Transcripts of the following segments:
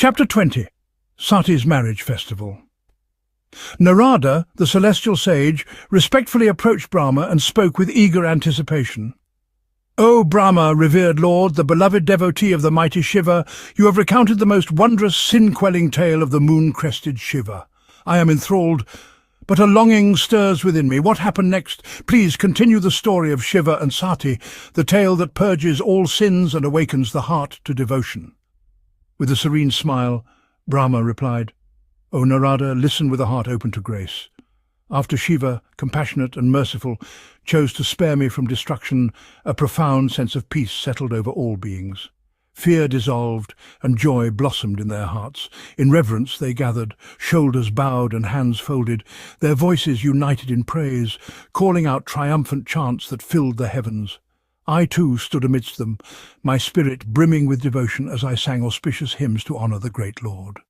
Chapter 20. Sati's Marriage Festival. Narada, the celestial sage, respectfully approached Brahma and spoke with eager anticipation. "O Brahma, revered lord, the beloved devotee of the mighty Shiva, you have recounted the most wondrous sin-quelling tale of the moon-crested Shiva. I am enthralled, but a longing stirs within me. What happened next? Please continue the story of Shiva and Sati, the tale that purges all sins and awakens the heart to devotion." With a serene smile, Brahma replied, "O Narada, listen with a heart open to grace. After Shiva, compassionate and merciful, chose to spare me from destruction, a profound sense of peace settled over all beings. Fear dissolved, and joy blossomed in their hearts. In reverence they gathered, shoulders bowed and hands folded, their voices united in praise, calling out triumphant chants that filled the heavens. I too stood amidst them, my spirit brimming with devotion as I sang auspicious hymns to honour the great Lord."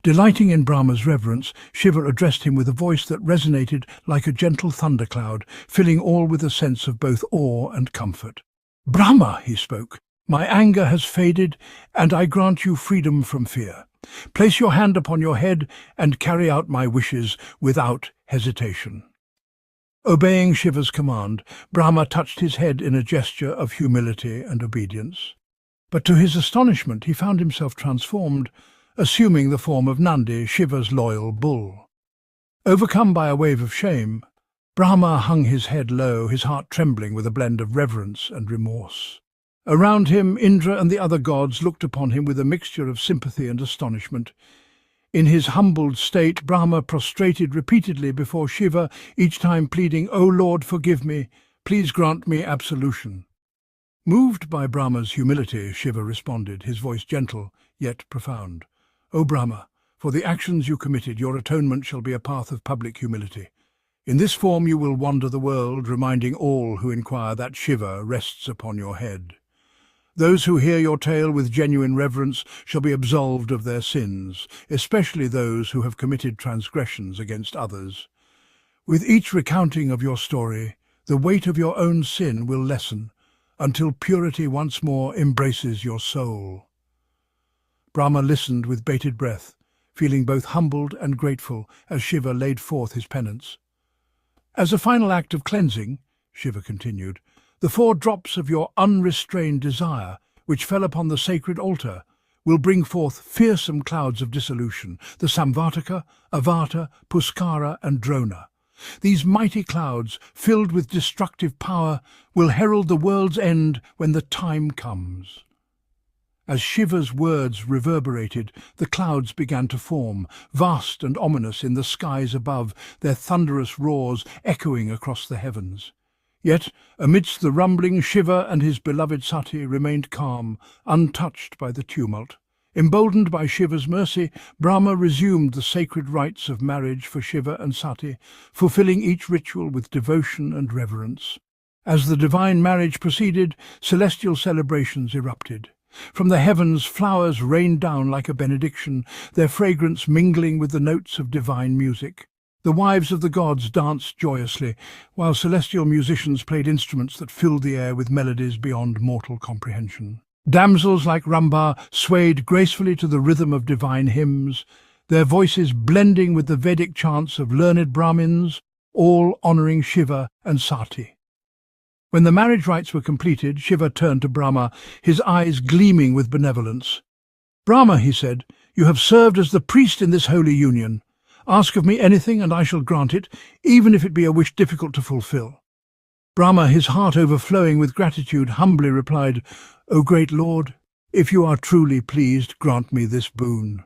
Delighting in Brahma's reverence, Shiva addressed him with a voice that resonated like a gentle thundercloud, filling all with a sense of both awe and comfort. "Brahma," he spoke, "my anger has faded, and I grant you freedom from fear. Place your hand upon your head and carry out my wishes without hesitation." Obeying Shiva's command, Brahma touched his head in a gesture of humility and obedience. But to his astonishment he found himself transformed, assuming the form of Nandi, Shiva's loyal bull. Overcome by a wave of shame, Brahma hung his head low, his heart trembling with a blend of reverence and remorse. Around him, Indra and the other gods looked upon him with a mixture of sympathy and astonishment. In his humbled state, Brahma prostrated repeatedly before Shiva, each time pleading, "O Lord, forgive me. Please grant me absolution." Moved by Brahma's humility, Shiva responded, his voice gentle yet profound. "O Brahma, for the actions you committed, your atonement shall be a path of public humility. In this form you will wander the world, reminding all who inquire that Shiva rests upon your head. Those who hear your tale with genuine reverence shall be absolved of their sins, especially those who have committed transgressions against others. With each recounting of your story, the weight of your own sin will lessen, until purity once more embraces your soul." Brahma listened with bated breath, feeling both humbled and grateful as Shiva laid forth his penance. "As a final act of cleansing," Shiva continued, "the 4 drops of your unrestrained desire, which fell upon the sacred altar, will bring forth fearsome clouds of dissolution, the Samvartaka, Avata, Puskara and Drona. These mighty clouds, filled with destructive power, will herald the world's end when the time comes." As Shiva's words reverberated, the clouds began to form, vast and ominous in the skies above, their thunderous roars echoing across the heavens. Yet, amidst the rumbling, Shiva and his beloved Sati remained calm, untouched by the tumult. Emboldened by Shiva's mercy, Brahma resumed the sacred rites of marriage for Shiva and Sati, fulfilling each ritual with devotion and reverence. As the divine marriage proceeded, celestial celebrations erupted. From the heavens, flowers rained down like a benediction, their fragrance mingling with the notes of divine music. The wives of the gods danced joyously, while celestial musicians played instruments that filled the air with melodies beyond mortal comprehension. Damsels like Ramba swayed gracefully to the rhythm of divine hymns, their voices blending with the Vedic chants of learned Brahmins, all honouring Shiva and Sati. When the marriage rites were completed, Shiva turned to Brahma, his eyes gleaming with benevolence. "Brahma," he said, "you have served as the priest in this holy union. Ask of me anything and I shall grant it, even if it be a wish difficult to fulfill." Brahma, his heart overflowing with gratitude, humbly replied, "O great Lord, if you are truly pleased, grant me this boon.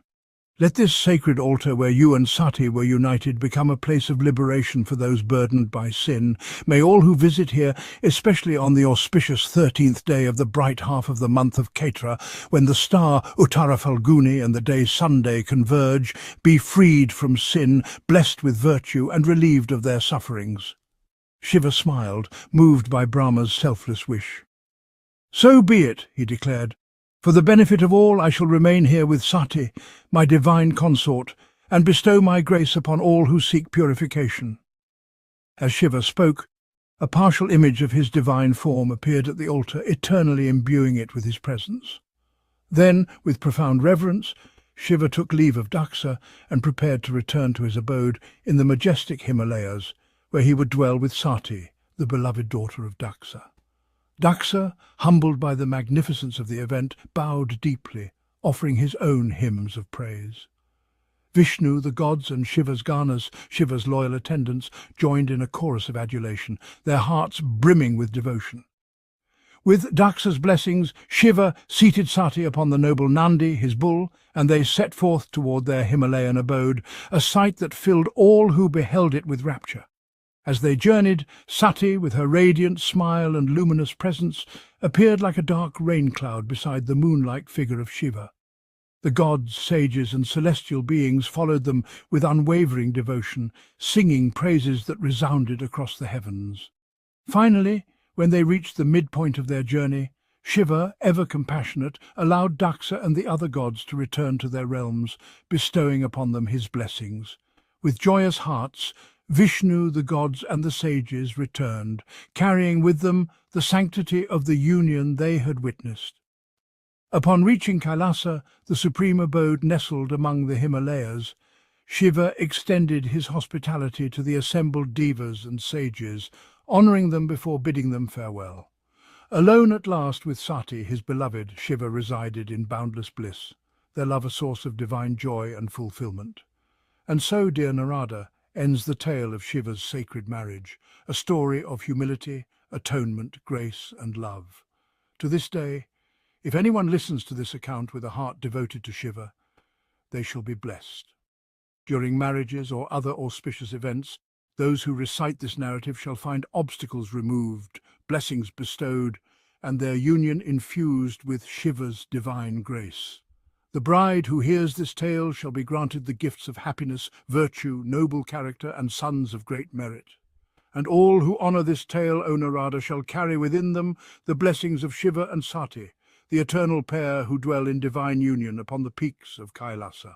Let this sacred altar where you and Sati were united become a place of liberation for those burdened by sin. May all who visit here, especially on the auspicious 13th day of the bright half of the month of Kaitra, when the star Uttara Falguni and the day Sunday converge, be freed from sin, blessed with virtue, and relieved of their sufferings." Shiva smiled, moved by Brahma's selfless wish. "So be it," he declared. "For the benefit of all, I shall remain here with Sati, my divine consort, and bestow my grace upon all who seek purification." As Shiva spoke, a partial image of his divine form appeared at the altar, eternally imbuing it with his presence. Then, with profound reverence, Shiva took leave of Daksa and prepared to return to his abode in the majestic Himalayas, where he would dwell with Sati, the beloved daughter of Daksa. Daksa, humbled by the magnificence of the event, bowed deeply, offering his own hymns of praise. Vishnu, the gods, and Shiva's Ganas, Shiva's loyal attendants, joined in a chorus of adulation, their hearts brimming with devotion. With Daksa's blessings, Shiva seated Sati upon the noble Nandi, his bull, and they set forth toward their Himalayan abode, a sight that filled all who beheld it with rapture. As they journeyed, Sati, with her radiant smile and luminous presence, appeared like a dark rain cloud beside the moon-like figure of Shiva. The gods, sages, and celestial beings followed them with unwavering devotion, singing praises that resounded across the heavens. Finally, when they reached the midpoint of their journey, Shiva, ever compassionate, allowed Daksa and the other gods to return to their realms, bestowing upon them his blessings. With joyous hearts, Vishnu, the gods, and the sages returned, carrying with them the sanctity of the union they had witnessed. Upon reaching Kailasa, the supreme abode nestled among the Himalayas, Shiva extended his hospitality to the assembled devas and sages, honouring them before bidding them farewell. Alone at last with Sati, his beloved, Shiva resided in boundless bliss, their love a source of divine joy and fulfillment. And so, dear Narada, ends the tale of Shiva's sacred marriage, a story of humility, atonement, grace, and love. To this day, if anyone listens to this account with a heart devoted to Shiva, they shall be blessed. During marriages or other auspicious events, those who recite this narrative shall find obstacles removed, blessings bestowed, and their union infused with Shiva's divine grace. The bride who hears this tale shall be granted the gifts of happiness, virtue, noble character, and sons of great merit. And all who honour this tale, O Narada, shall carry within them the blessings of Shiva and Sati, the eternal pair who dwell in divine union upon the peaks of Kailasa.